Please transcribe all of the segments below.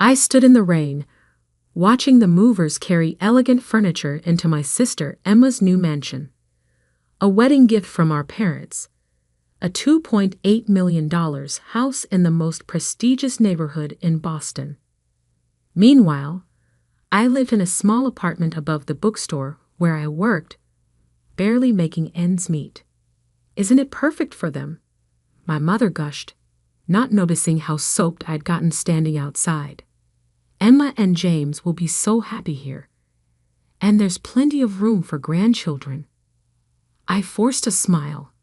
I stood in the rain, watching the movers carry elegant furniture into my sister Emma's new mansion. A wedding gift from our parents. A $2.8 million house in the most prestigious neighborhood in Boston. Meanwhile, I lived in a small apartment above the bookstore where I worked, barely making ends meet. Isn't it perfect for them? My mother gushed, not noticing how soaked I'd gotten standing outside. Emma and James will be so happy here. And there's plenty of room for grandchildren. I forced a smile,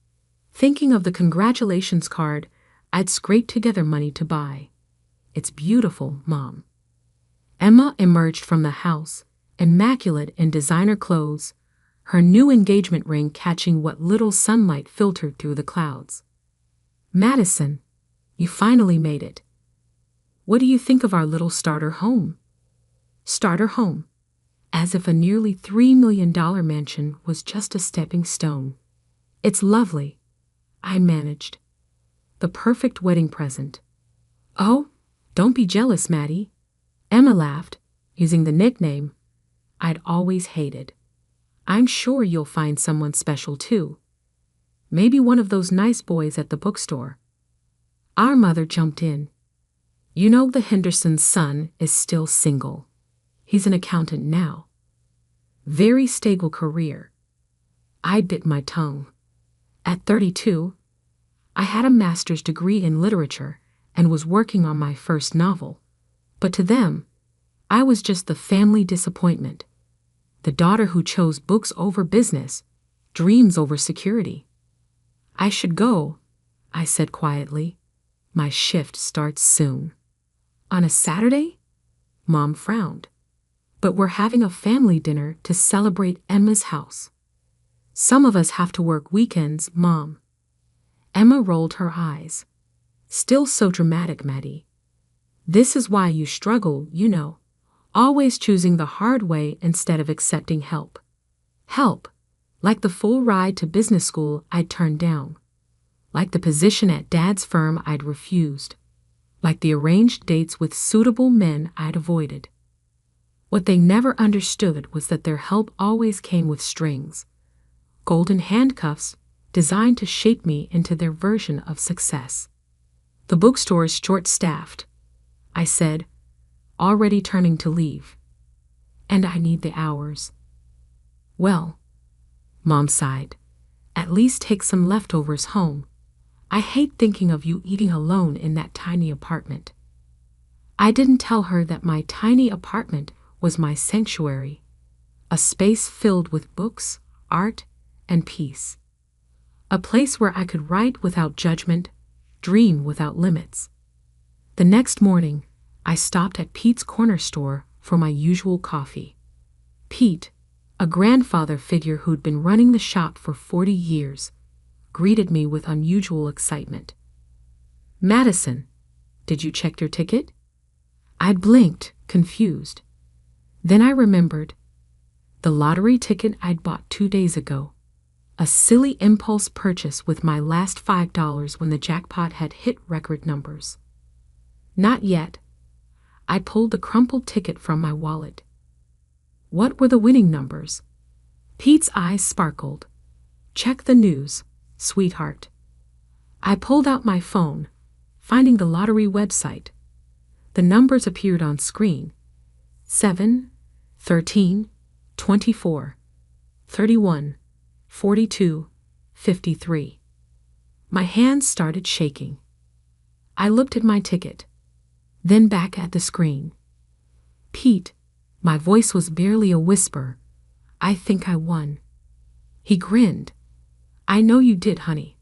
thinking of the congratulations card I'd scraped together money to buy. It's beautiful, Mom. Emma emerged from the house, immaculate in designer clothes, her new engagement ring catching what little sunlight filtered through the clouds. Madison, you finally made it. What do you think of our little starter home? Starter home. As if a nearly $3 million mansion was just a stepping stone. It's lovely, I managed. The perfect wedding present. Oh, don't be jealous, Maddie. Emma laughed, using the nickname I'd always hated. I'm sure you'll find someone special too. Maybe one of those nice boys at the bookstore. Our mother jumped in. You know the Henderson's son is still single. He's an accountant now. Very stable career. I bit my tongue. At 32, I had a master's degree in literature and was working on my first novel. But to them, I was just the family disappointment. The daughter who chose books over business, dreams over security. I should go, I said quietly. My shift starts soon. On a Saturday? Mom frowned. But we're having a family dinner to celebrate Emma's house. Some of us have to work weekends, Mom. Emma rolled her eyes. Still so dramatic, Maddie. This is why you struggle, you know. Always choosing the hard way instead of accepting help. Help, like the full ride to business school I'd turned down. Like the position at Dad's firm I'd refused. Like the arranged dates with suitable men I'd avoided. What they never understood was that their help always came with strings. Golden handcuffs designed to shape me into their version of success. The bookstore is short-staffed, I said, already turning to leave. And I need the hours. Well, Mom sighed, at least take some leftovers home. I hate thinking of you eating alone in that tiny apartment. I didn't tell her that my tiny apartment was my sanctuary, a space filled with books, art, and peace. A place where I could write without judgment, dream without limits. The next morning, I stopped at Pete's corner store for my usual coffee. Pete, a grandfather figure who'd been running the shop for 40 years, greeted me with unusual excitement. Madison, did you check your ticket? I'd blinked, confused. Then I remembered the lottery ticket I'd bought 2 days ago. A silly impulse purchase with my last $5 when the jackpot had hit record numbers. Not yet. I pulled the crumpled ticket from my wallet. What were the winning numbers? Pete's eyes sparkled. Check the news, sweetheart. I pulled out my phone, finding the lottery website. The numbers appeared on screen. 7, 13, 24, 31, 42, 53. My hands started shaking. I looked at my ticket, then back at the screen. Pete, my voice was barely a whisper. I think I won. He grinned. I know you did, honey.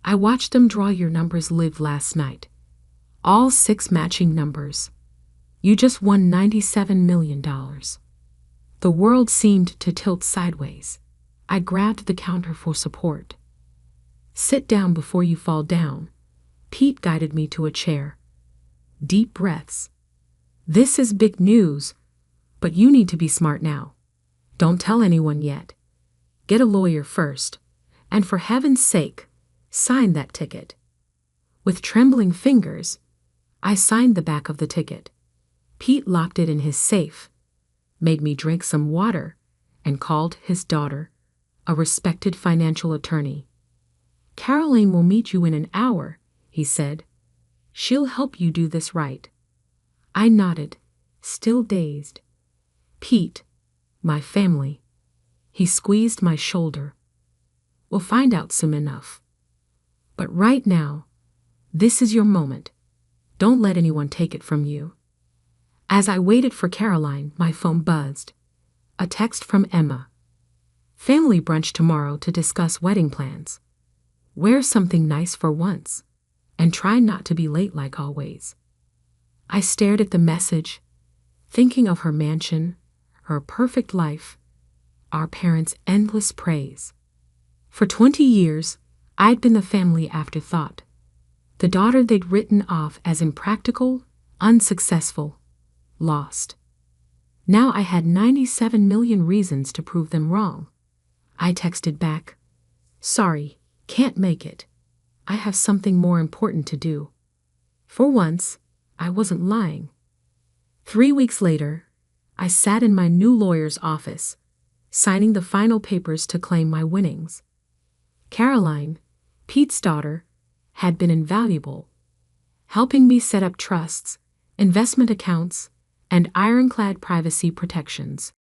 I watched them draw your numbers live last night. All 6 matching numbers. You just won $97 million. The world seemed to tilt sideways. I grabbed the counter for support. Sit down before you fall down. Pete guided me to a chair. Deep breaths. This is big news, but you need to be smart now. Don't tell anyone yet. Get a lawyer first, and for heaven's sake, sign that ticket. With trembling fingers, I signed the back of the ticket. Pete locked it in his safe, made me drink some water, and called his daughter, a respected financial attorney. "Caroline will meet you in an hour," he said. "She'll help you do this right." I nodded, still dazed. "Pete, my family." He squeezed my shoulder. "We'll find out soon enough. But right now, this is your moment. Don't let anyone take it from you." As I waited for Caroline, my phone buzzed. A text from Emma. "Family brunch tomorrow to discuss wedding plans. Wear something nice for once, and try not to be late like always." I stared at the message, thinking of her mansion, her perfect life, our parents' endless praise. For 20 years, I'd been the family afterthought, the daughter they'd written off as impractical, unsuccessful, lost. Now I had 97 million reasons to prove them wrong. I texted back, "Sorry, can't make it. I have something more important to do." For once, I wasn't lying. 3 weeks later, I sat in my new lawyer's office, signing the final papers to claim my winnings. Caroline, Pete's daughter, had been invaluable, helping me set up trusts, investment accounts, and ironclad privacy protections.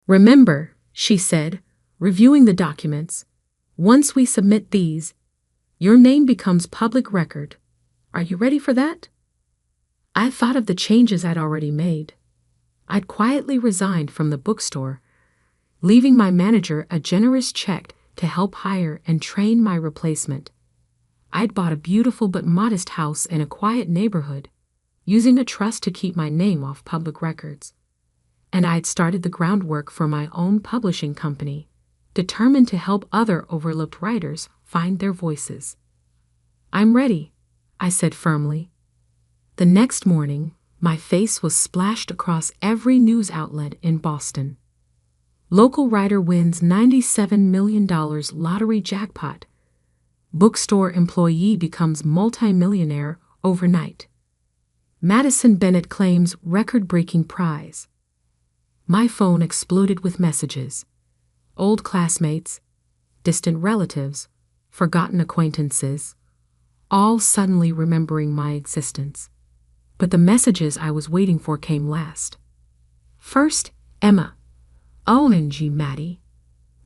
"Remember," she said, reviewing the documents, "once we submit these, your name becomes public record. Are you ready for that?" I thought of the changes I'd already made. I'd quietly resigned from the bookstore, leaving my manager a generous check to help hire and train my replacement. I'd bought a beautiful but modest house in a quiet neighborhood, using a trust to keep my name off public records. And I'd started the groundwork for my own publishing company, determined to help other overlooked writers find their voices. "I'm ready," I said firmly. The next morning, my face was splashed across every news outlet in Boston. Local writer wins $97 million lottery jackpot. Bookstore employee becomes multimillionaire overnight. Madison Bennett claims record-breaking prize. My phone exploded with messages. Old classmates, distant relatives, forgotten acquaintances, all suddenly remembering my existence. But the messages I was waiting for came last. First, Emma. "OMG, Maddie.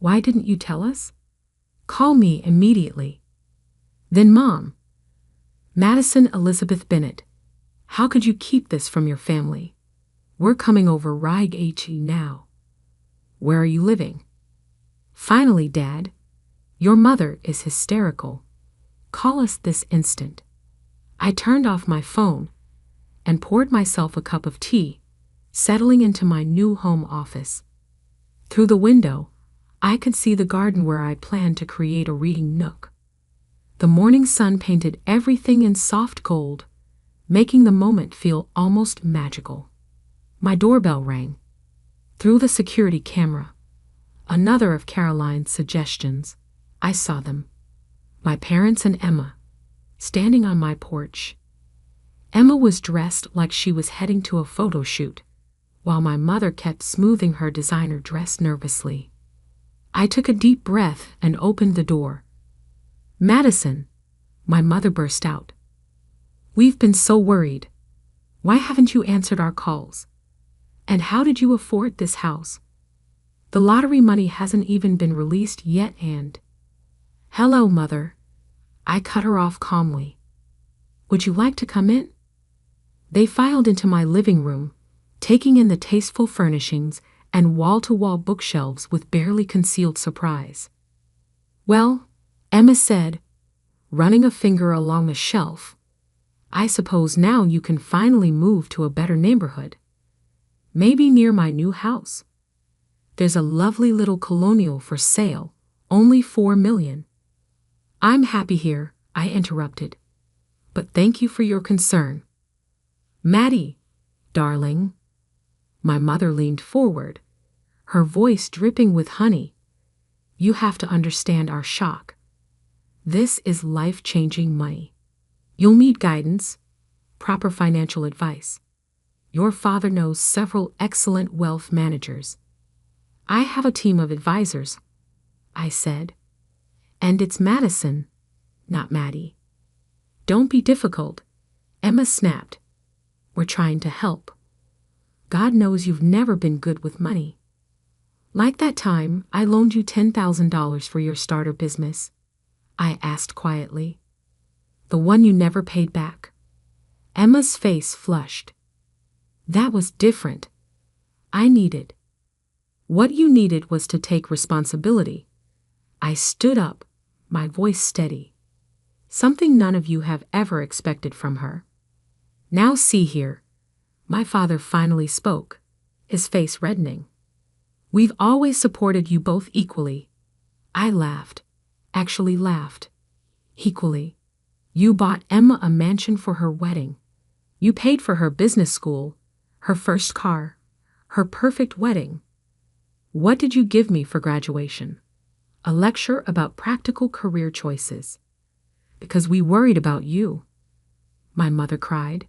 Why didn't you tell us? Call me immediately." Then Mom. "Madison Elizabeth Bennett. How could you keep this from your family? We're coming over right now. Where are you living?" Finally, Dad. "Your mother is hysterical. Call us this instant." I turned off my phone and poured myself a cup of tea, settling into my new home office. Through the window, I could see the garden where I planned to create a reading nook. The morning sun painted everything in soft gold, making the moment feel almost magical. My doorbell rang. Through the security camera, another of Caroline's suggestions, I saw them. My parents and Emma, standing on my porch. Emma was dressed like she was heading to a photo shoot, while my mother kept smoothing her designer dress nervously. I took a deep breath and opened the door. "Madison," my mother burst out. "We've been so worried. Why haven't you answered our calls? And how did you afford this house? The lottery money hasn't even been released yet and—" "Hello, Mother." I cut her off calmly. "Would you like to come in?" They filed into my living room, taking in the tasteful furnishings and wall-to-wall bookshelves with barely concealed surprise. "Well," Emma said, running a finger along the shelf, "I suppose now you can finally move to a better neighborhood. Maybe near my new house. There's a lovely little colonial for sale, only $4 million. "I'm happy here," I interrupted. "But thank you for your concern." "Maddie, darling." My mother leaned forward, her voice dripping with honey. "You have to understand our shock. This is life-changing money. You'll need guidance, proper financial advice. Your father knows several excellent wealth managers. I have a team of advisors, I said. And it's Madison, not Maddie. Don't be difficult, Emma snapped. We're trying to help. God knows you've never been good with money. Like that time I loaned you $10,000 for your starter business, I asked quietly. The one you never paid back. Emma's face flushed. That was different. I needed. What you needed was to take responsibility. I stood up, my voice steady. Something none of you have ever expected from her. Now see here. My father finally spoke, his face reddening. We've always supported you both equally. I laughed, actually laughed. Equally. You bought Emma a mansion for her wedding. You paid for her business school, her first car, her perfect wedding. What did you give me for graduation? A lecture about practical career choices. Because we worried about you. My mother cried.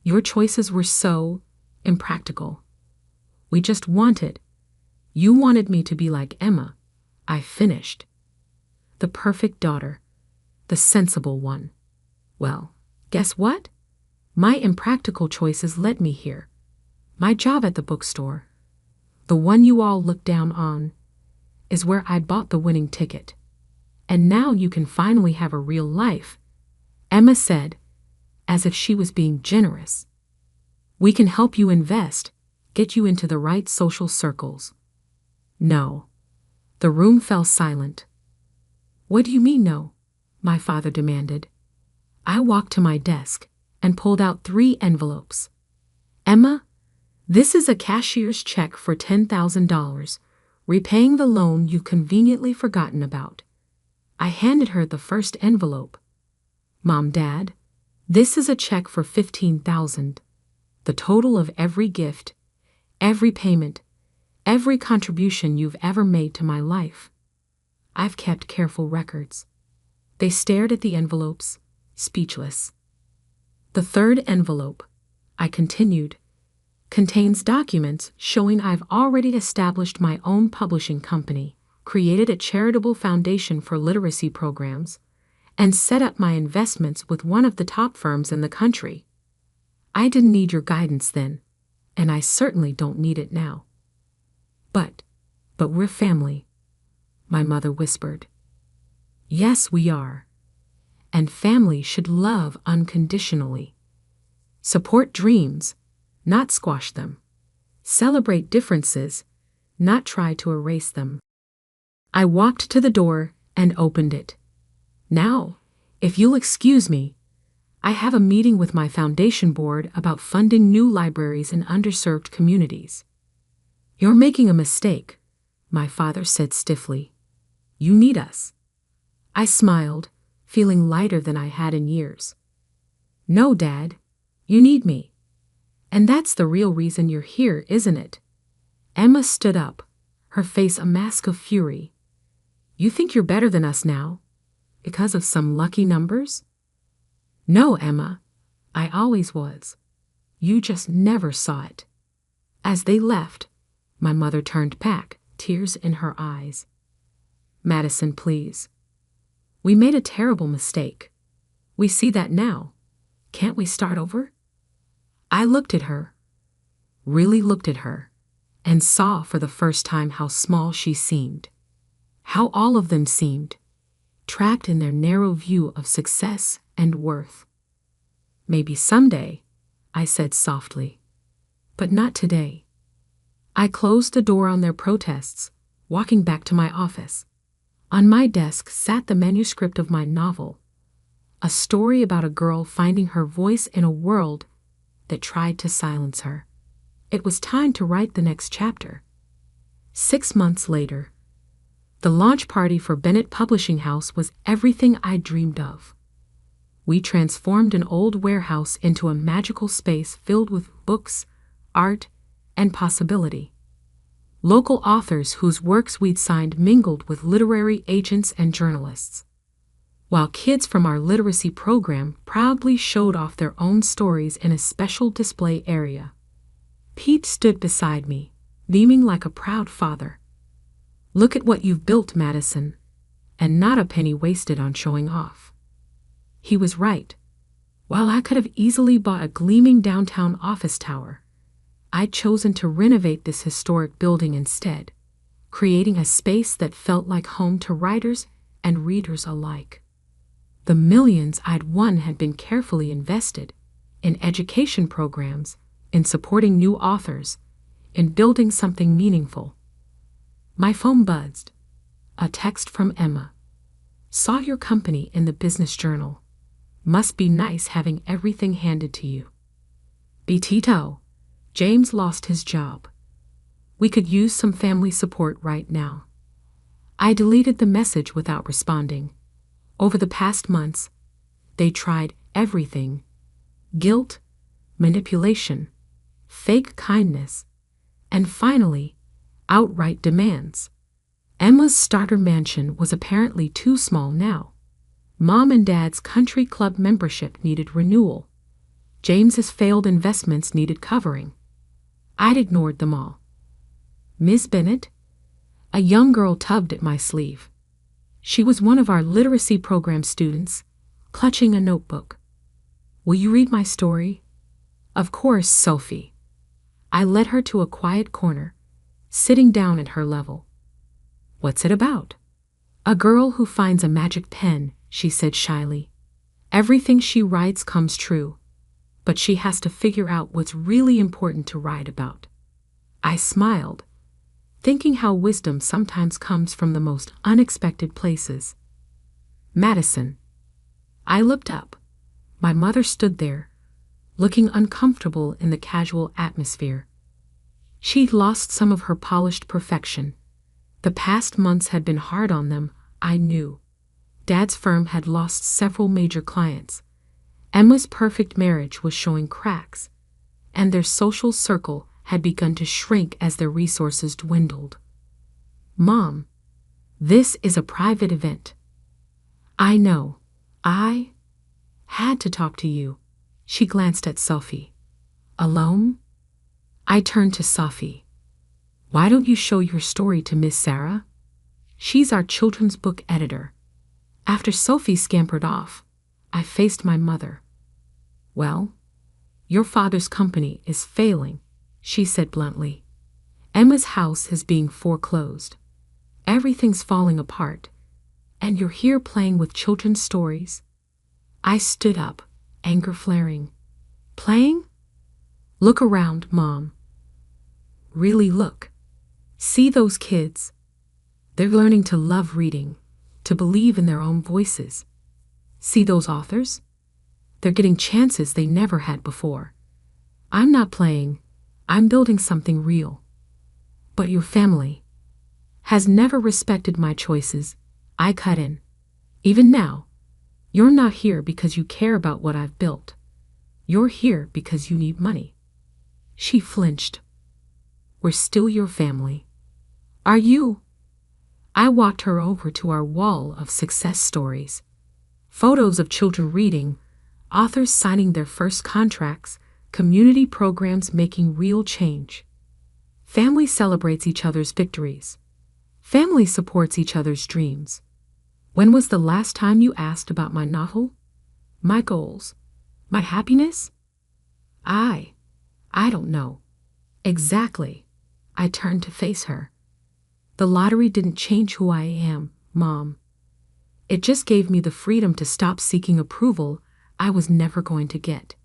Your choices were so impractical. We just wanted. You wanted me to be like Emma, I finished. The perfect daughter. The sensible one. Well, guess what? My impractical choices led me here. My job at the bookstore, the one you all look down on, is where I bought the winning ticket. And now you can finally have a real life, Emma said, as if she was being generous. We can help you invest, get you into the right social circles. No. The room fell silent. What do you mean no? My father demanded. I walked to my desk and pulled out 3 envelopes. Emma, this is a cashier's check for $10,000, repaying the loan you've conveniently forgotten about. I handed her the first envelope. Mom, Dad, this is a check for $15,000, the total of every gift, every payment, every contribution you've ever made to my life. I've kept careful records. They stared at the envelopes, speechless. The 3rd envelope, I continued, contains documents showing I've already established my own publishing company, created a charitable foundation for literacy programs, and set up my investments with one of the top firms in the country. I didn't need your guidance then, and I certainly don't need it now. But we're family, my mother whispered. Yes, we are. And family should love unconditionally. Support dreams, not squash them. Celebrate differences, not try to erase them. I walked to the door and opened it. Now, if you'll excuse me, I have a meeting with my foundation board about funding new libraries in underserved communities. You're making a mistake, my father said stiffly. You need us. I smiled, feeling lighter than I had in years. No, Dad, you need me. And that's the real reason you're here, isn't it? Emma stood up, her face a mask of fury. You think you're better than us now? Because of some lucky numbers? No, Emma, I always was. You just never saw it. As they left, my mother turned back, tears in her eyes. Madison, please. We made a terrible mistake. We see that now. Can't we start over? I looked at her, really looked at her, and saw for the first time how small she seemed. How all of them seemed, trapped in their narrow view of success and worth. Maybe someday, I said softly, but not today. I closed the door on their protests, walking back to my office. On my desk sat the manuscript of my novel, a story about a girl finding her voice in a world that tried to silence her. It was time to write the next chapter. 6 months later, the launch party for Bennett Publishing House was everything I dreamed of. We transformed an old warehouse into a magical space filled with books, art, and possibility. Local authors whose works we'd signed mingled with literary agents and journalists, while kids from our literacy program proudly showed off their own stories in a special display area. Pete stood beside me, beaming like a proud father. Look at what you've built, Madison, and not a penny wasted on showing off. He was right. While I could have easily bought a gleaming downtown office tower, I'd chosen to renovate this historic building instead, creating a space that felt like home to writers and readers alike. The millions I'd won had been carefully invested in education programs, in supporting new authors, in building something meaningful. My phone buzzed. A text from Emma. Saw your company in the business journal. Must be nice having everything handed to you. Betito, James lost his job. We could use some family support right now. I deleted the message without responding. Over the past months, they tried everything. Guilt, manipulation, fake kindness, and finally, outright demands. Emma's starter mansion was apparently too small now. Mom and Dad's country club membership needed renewal. James's failed investments needed covering. I'd ignored them all. Miss Bennett? A young girl tugged at my sleeve. She was one of our literacy program students, clutching a notebook. Will you read my story? Of course, Sophie. I led her to a quiet corner, sitting down at her level. What's it about? A girl who finds a magic pen, she said shyly. Everything she writes comes true, but she has to figure out what's really important to write about. I smiled, thinking how wisdom sometimes comes from the most unexpected places. Madison. I looked up. My mother stood there, looking uncomfortable in the casual atmosphere. She'd lost some of her polished perfection. The past months had been hard on them, I knew. Dad's firm had lost several major clients. Emma's perfect marriage was showing cracks, and their social circle had begun to shrink as their resources dwindled. Mom, this is a private event. I know. I had to talk to you. She glanced at Sophie. Alone? I turned to Sophie. Why don't you show your story to Miss Sarah? She's our children's book editor. After Sophie scampered off, I faced my mother. Well, your father's company is failing, she said bluntly. Emma's house is being foreclosed. Everything's falling apart, and you're here playing with children's stories. I stood up, anger flaring. Playing? Look around, Mom. Really look. See those kids? They're learning to love reading, to believe in their own voices. See those authors? They're getting chances they never had before. I'm not playing, I'm building something real. But your family has never respected my choices. I cut in. Even now, you're not here because you care about what I've built. You're here because you need money. She flinched. We're still your family. Are you? I walked her over to our wall of success stories. Photos of children reading, authors signing their first contracts, community programs making real change. Family celebrates each other's victories. Family supports each other's dreams. When was the last time you asked about my novel? My goals? My happiness? I don't know. Exactly. I turned to face her. The lottery didn't change who I am, Mom. It just gave me the freedom to stop seeking approval I was never going to get.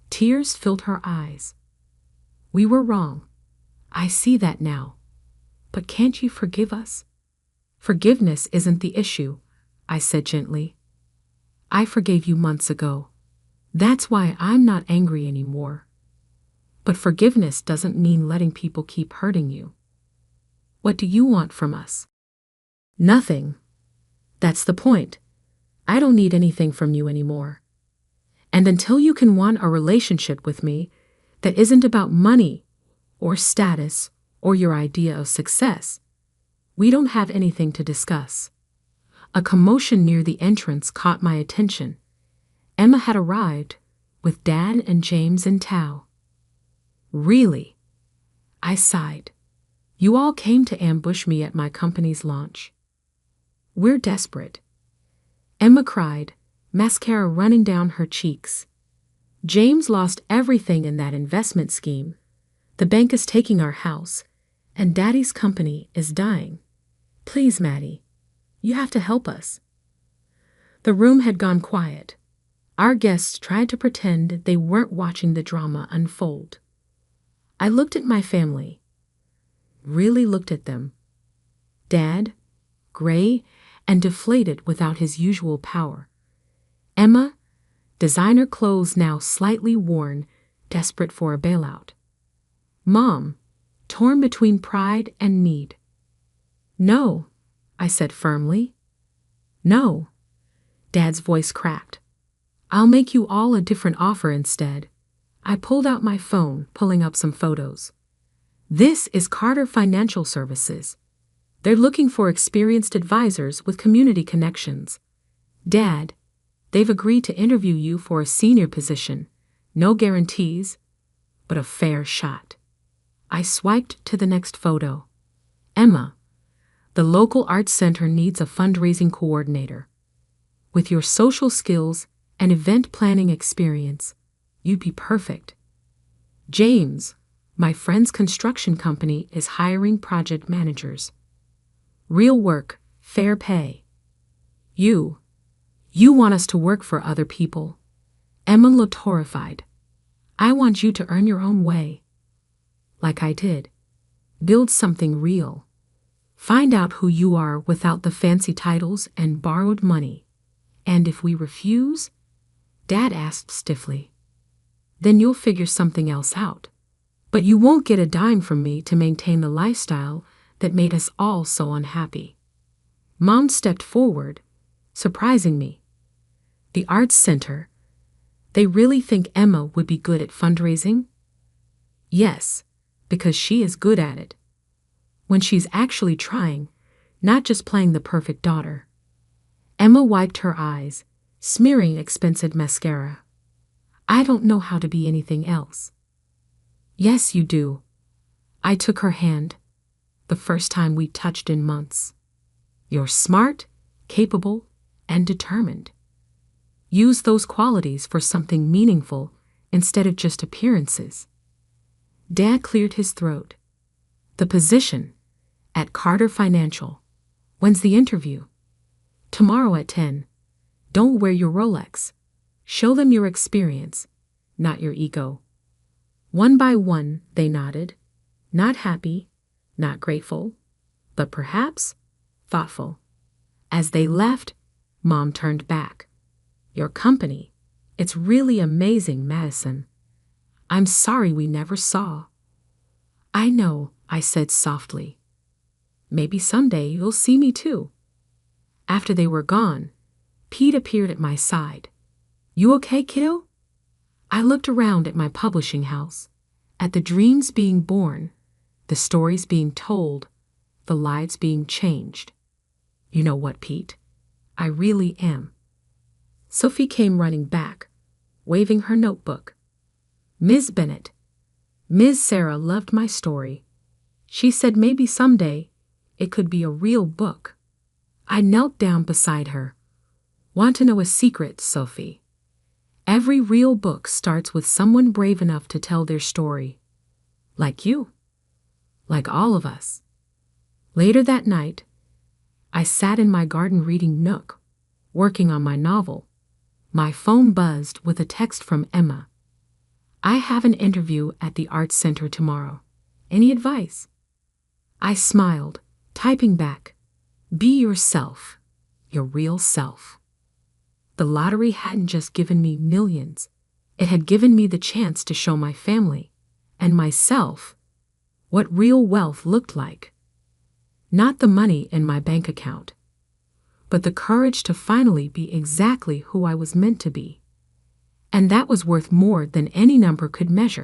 Tears filled her eyes. We were wrong. I see that now. But can't you forgive us? Forgiveness isn't the issue, I said gently. I forgave you months ago. That's why I'm not angry anymore. But forgiveness doesn't mean letting people keep hurting you. What do you want from us? Nothing. That's the point. I don't need anything from you anymore. And until you can want a relationship with me that isn't about money or status or your idea of success, we don't have anything to discuss. A commotion near the entrance caught my attention. Emma had arrived with Dad and James in tow. Really? I sighed. You all came to ambush me at my company's launch. We're desperate. Emma cried, mascara running down her cheeks. James lost everything in that investment scheme. The bank is taking our house, and Daddy's company is dying. Please, Maddie, you have to help us. The room had gone quiet. Our guests tried to pretend they weren't watching the drama unfold. I looked at my family. Really looked at them. Dad, gray and deflated without his usual power. Emma, designer clothes now slightly worn, desperate for a bailout. Mom, torn between pride and need. No, I said firmly. No. Dad's voice cracked. I'll make you all a different offer instead. I pulled out my phone, pulling up some photos. This is Carter Financial Services. They're looking for experienced advisors with community connections. Dad, they've agreed to interview you for a senior position. No guarantees, but a fair shot. I swiped to the next photo. Emma, the local arts center needs a fundraising coordinator. With your social skills and event planning experience, you'd be perfect. James, my friend's construction company is hiring project managers. Real work, fair pay. You want us to work for other people. Emma looked horrified. I want you to earn your own way. Like I did. Build something real. Find out who you are without the fancy titles and borrowed money. And if we refuse, Dad asked stiffly, then you'll figure something else out. But you won't get a dime from me to maintain the lifestyle that made us all so unhappy. Mom stepped forward, surprising me. The Arts Center, they really think Emma would be good at fundraising? Yes, because she is good at it. When she's actually trying, not just playing the perfect daughter. Emma wiped her eyes, smearing expensive mascara. I don't know how to be anything else. Yes, you do. I took her hand, the first time we touched in months. You're smart, capable, and determined. Use those qualities for something meaningful instead of just appearances. Dad cleared his throat. The position, at Carter Financial. When's the interview? Tomorrow at 10. Don't wear your Rolex. Show them your experience, not your ego. One by one, they nodded. Not happy, not grateful, but perhaps thoughtful. As they left, Mom turned back. Your company, it's really amazing, Madison. I'm sorry we never saw. I know, I said softly. Maybe someday you'll see me too. After they were gone, Pete appeared at my side. You okay, kiddo? I looked around at my publishing house, at the dreams being born, the stories being told, the lives being changed. You know what, Pete? I really am. Sophie came running back, waving her notebook. Ms. Bennett, Ms. Sarah loved my story. She said maybe someday it could be a real book. I knelt down beside her. Want to know a secret, Sophie? Every real book starts with someone brave enough to tell their story. Like you. Like all of us. Later that night, I sat in my garden reading nook, working on my novel. My phone buzzed with a text from Emma. I have an interview at the Arts Center tomorrow. Any advice? I smiled, typing back, be yourself, your real self. The lottery hadn't just given me millions. It had given me the chance to show my family and myself what real wealth looked like. Not the money in my bank account, but the courage to finally be exactly who I was meant to be. And that was worth more than any number could measure.